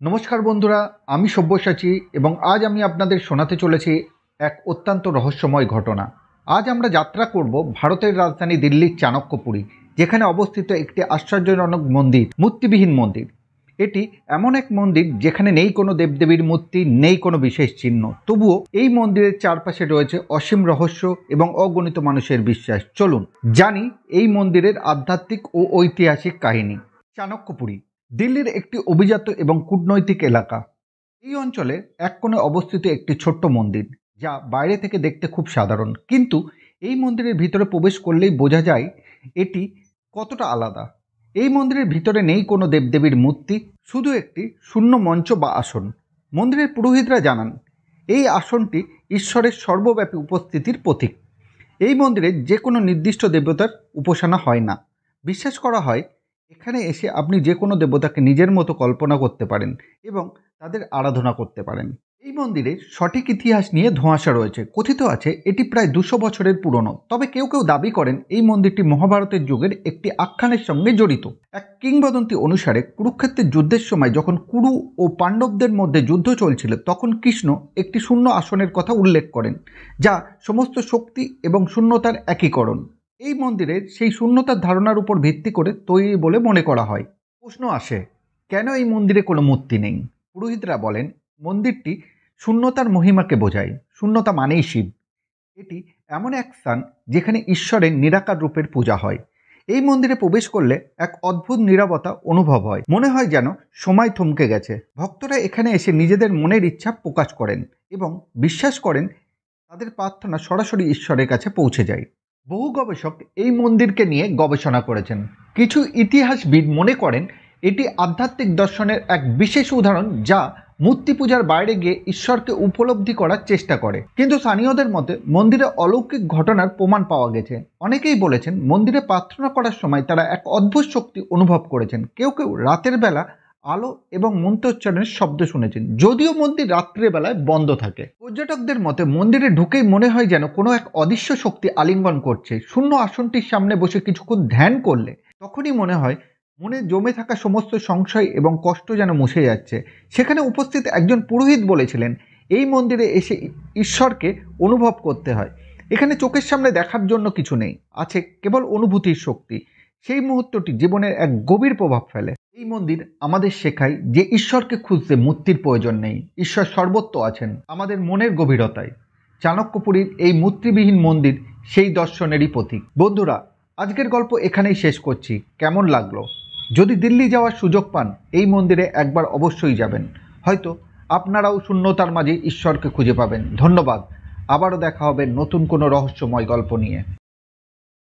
নমস্কার বন্ধুরা, আমি সব্যসাচী এবং আজ আমি আপনাদের শোনাতে চলেছি এক অত্যন্ত রহস্যময় ঘটনা। আজ আমরা যাত্রা করব ভারতের রাজধানী দিল্লির চাণক্যপুরী, যেখানে অবস্থিত একটি আশ্চর্যজনক মন্দির, মূর্তিবিহীন মন্দির। এটি এমন এক মন্দির যেখানে নেই কোনো দেবদেবীর মূর্তি, নেই কোনো বিশেষ চিহ্ন। তবুও এই মন্দিরের চারপাশে রয়েছে অসীম রহস্য এবং অগণিত মানুষের বিশ্বাস। চলুন জানি এই মন্দিরের আধ্যাত্মিক ও ঐতিহাসিক কাহিনী। চাণক্যপুরী দিল্লির একটি অভিজাত এবং কূটনৈতিক এলাকা। এই অঞ্চলের এক কোণে অবস্থিত একটি ছোট্ট মন্দির, যা বাইরে থেকে দেখতে খুব সাধারণ, কিন্তু এই মন্দিরের ভিতরে প্রবেশ করলেই বোঝা যায় এটি কতটা আলাদা। এই মন্দিরের ভিতরে নেই কোনো দেবদেবীর মূর্তি, শুধু একটি শূন্য মঞ্চ বা আসন। মন্দিরের পুরোহিতরা জানান এই আসনটি ঈশ্বরের সর্বব্যাপী উপস্থিতির প্রতীক। এই মন্দিরে যে কোনো নির্দিষ্ট দেবতার উপাসনা হয় না। বিশ্বাস করা হয় এখানে এসে আপনি যে কোনো দেবতাকে নিজের মতো কল্পনা করতে পারেন এবং তাদের আরাধনা করতে পারেন। এই মন্দিরের সঠিক ইতিহাস নিয়ে ধোঁয়াশা রয়েছে। কথিত আছে এটি প্রায় 200 বছরের পুরনো, তবে কেউ কেউ দাবি করেন এই মন্দিরটি মহাভারতের যুগের একটি আখ্যানের সঙ্গে জড়িত। এক কিংবদন্তি অনুসারে কুরুক্ষেত্রের যুদ্ধের সময় যখন কুরু ও পাণ্ডবদের মধ্যে যুদ্ধ চলছিল, তখন কৃষ্ণ একটি শূন্য আসনের কথা উল্লেখ করেন, যা সমস্ত শক্তি এবং শূন্যতার একীকরণ। এই মন্দিরের সেই শূন্যতার ধারণার উপর ভিত্তি করে তৈরি বলে মনে করা হয়। প্রশ্ন আসে, কেন এই মন্দিরে কোনো মূর্তি নেই? পুরোহিতরা বলেন মন্দিরটি শূন্যতার মহিমাকে বোঝায়। শূন্যতা মানেই শিব। এটি এমন এক স্থান যেখানে ঈশ্বরের নিরাকার রূপের পূজা হয়। এই মন্দিরে প্রবেশ করলে এক অদ্ভুত নীরবতা অনুভব হয়, মনে হয় যেন সময় থমকে গেছে। ভক্তরা এখানে এসে নিজেদের মনের ইচ্ছা প্রকাশ করেন এবং বিশ্বাস করেন তাদের প্রার্থনা সরাসরি ঈশ্বরের কাছে পৌঁছে যায়। বহু গবেষক এই মন্দিরকে নিয়ে গবেষণা করেছেন। কিছু ইতিহাসবিদ মনে করেন এটি আধ্যাত্মিক দর্শনের এক বিশেষ উদাহরণ, যা মূর্তি পূজার বাইরে গিয়ে ঈশ্বরকে উপলব্ধি করার চেষ্টা করে। কিন্তু স্থানীয়দের মতে মন্দিরে অলৌকিক ঘটনার প্রমাণ পাওয়া গেছে। অনেকেই বলেছেন মন্দিরে প্রার্থনা করার সময় তারা এক অদ্ভুত শক্তি অনুভব করেছেন। কেউ কেউ রাতের বেলা আলো এবং মন্ত্রোচ্চারণের শব্দ শুনেছেন, যদিও মন্দির রাত্রিবেলায় বন্ধ থাকে। পর্যটকদের মতে মন্দিরে ঢুকেই মনে হয় যেন কোনো এক অদৃশ্য শক্তি আলিঙ্গন করছে। শূন্য আসনটির সামনে বসে কিছুক্ষণ ধ্যান করলে তখনই মনে হয় মনে জমে থাকা সমস্ত সংশয় এবং কষ্ট যেন মুছে যাচ্ছে। সেখানে উপস্থিত একজন পুরোহিত বলেছিলেন এই মন্দিরে এসে ঈশ্বরকে অনুভব করতে হয়। এখানে চোখের সামনে দেখার জন্য কিছু নেই, আছে কেবল অনুভূতির শক্তি। সেই মুহূর্তটি জীবনের এক গভীর প্রভাব ফেলে। এই মন্দির আমাদের শেখায় যে ঈশ্বরকে খুঁজতে মূর্তির প্রয়োজন নেই, ঈশ্বর সর্বত্র আছেন, আমাদের মনের গভীরতায়। চাণক্যপুরীর এই মূর্তিবিহীন মন্দির সেই দর্শনেরই প্রতীক। বন্ধুরা, আজকের গল্প এখানেই শেষ করছি। কেমন লাগলো? যদি দিল্লি যাওয়ার সুযোগ পান এই মন্দিরে একবার অবশ্যই যাবেন। হয়তো আপনারাও শূন্যতার মাঝে ঈশ্বরকে খুঁজে পাবেন। ধন্যবাদ। আবারও দেখা হবে নতুন কোনো রহস্যময় গল্প নিয়ে।